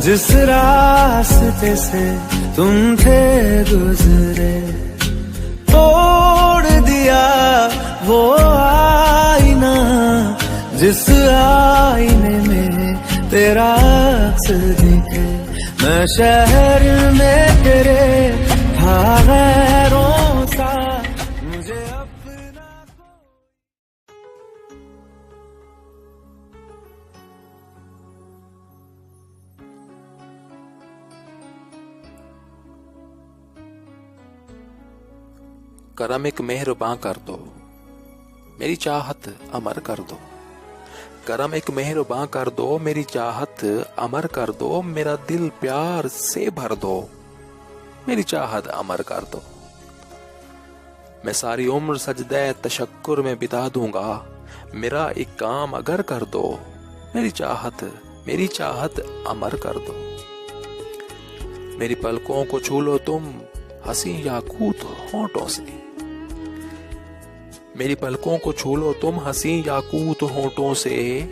जिस रास्ते से तुम थे गुजरे, तोड़ दिया वो आईना जिस आईने में तेरा अक्स दिखे। मैं शहर में तेरे था गैरों सा, मुझे अपना करम एक मेहरबां कर दो, मेरी चाहत अमर कर दो। करम एक मेहरबां कर दो, मेरी चाहत अमर कर दो। मेरा दिल प्यार से भर दो, मेरी चाहत अमर कर दो। मैं सारी उम्र सजदे तशक्कुर में बिता दूंगा, मेरा एक काम अगर कर दो, मेरी चाहत अमर कर दो। मेरी पलकों को छू लो तुम हंसी याकूत होंठों से, मेरी पलकों को छू लो तुम हंसी याकूत होंठों से।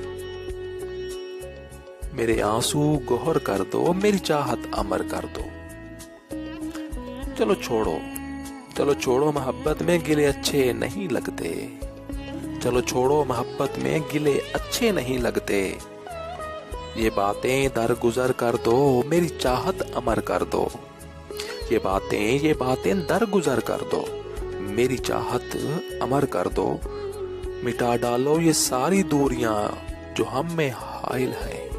मेरे आंसू गोहर कर दो, मेरी चाहत अमर कर दो। चलो छोड़ो मोहब्बत में गिले अच्छे नहीं लगते। चलो छोड़ो मोहब्बत में गिले अच्छे नहीं लगते। ये बातें दरगुजर कर दो, मेरी चाहत अमर कर दो। ये बातें दरगुजर कर दो, मेरी चाहत अमर कर दो। मिटा डालो ये सारी दूरियां जो हम में हाइल है।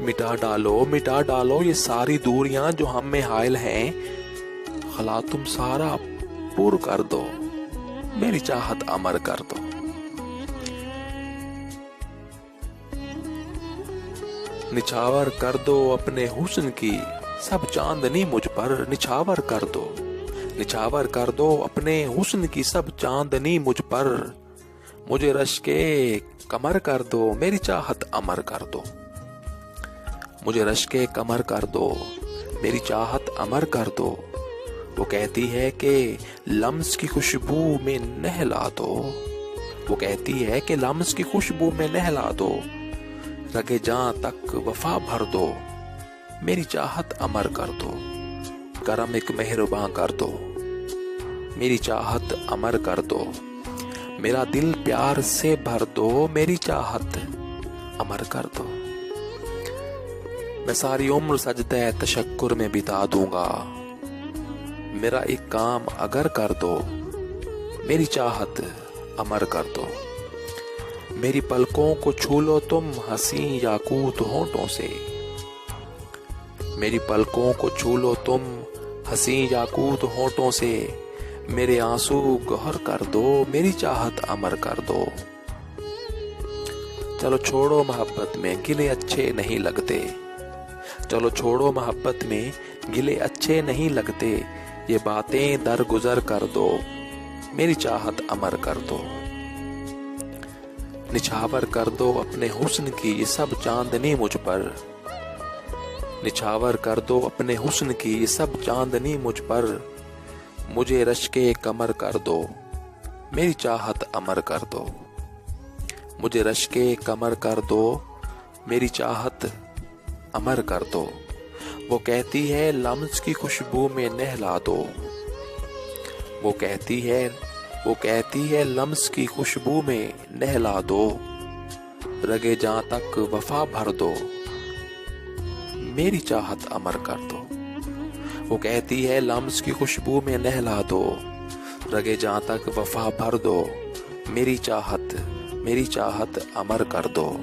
मिटा डालो ये सारी दूरियां जो हम में हाइल हैं। खला तुम सारा पुर कर दो, मेरी चाहत अमर कर दो। निछावर कर दो अपने हुस्न की सब चांदनी मुझ पर, निछावर कर दो अपने हुस्न की सब चांदनी मुझ पर। मुझे रश्के कमर कर दो, मेरी चाहत अमर कर दो। मुझे रश्के कमर कर दो, मेरी चाहत अमर कर दो। वो कहती है कि लम्स की खुशबू में नहला दो, वो कहती है कि लम्स की खुशबू में नहला दो। रगे जां तक वफा भर दो, मेरी चाहत अमर कर दो। करम एक मेहरबां कर दो, मेरी चाहत अमर कर दो। मेरा दिल प्यार से भर दो, मेरी चाहत अमर कर दो। मैं सारी उम्र सजदे तशक्कुर में बिता दूंगा, मेरा एक काम अगर कर दो, मेरी चाहत अमर कर दो। मेरी पलकों को छू लो तुम हंसी याकूत होंठों से, मेरी पलकों को छू लो तुम हंसी याकूत होंठों से। मेरे आंसू गौहर कर दो, मेरी चाहत अमर कर दो। चलो छोड़ो मोहब्बत में गिले अच्छे नहीं लगते। चलो छोड़ो मोहब्बत में गिले अच्छे नहीं लगते। ये बातें दरगुजर कर दो, मेरी चाहत अमर कर दो। निछावर कर दो अपने हुस्न की ये सब चांदनी मुझ पर, निछावर कर दो अपने हुस्न की ये सब चांदनी मुझ पर। मुझे रश्के कमर कर दो, मेरी चाहत अमर कर दो। मुझे रश्के कमर कर दो, मेरी चाहत अमर कर दो। वो कहती है लम्स की खुशबू में नहला दो, वो कहती है लम्स की खुशबू में नहला दो। रगे जां तक वफा भर दो, मेरी चाहत अमर कर दो। वो कहती है लम्स की खुशबू में नहला दो। रगे जां तक वफा भर दो, मेरी चाहत अमर कर दो।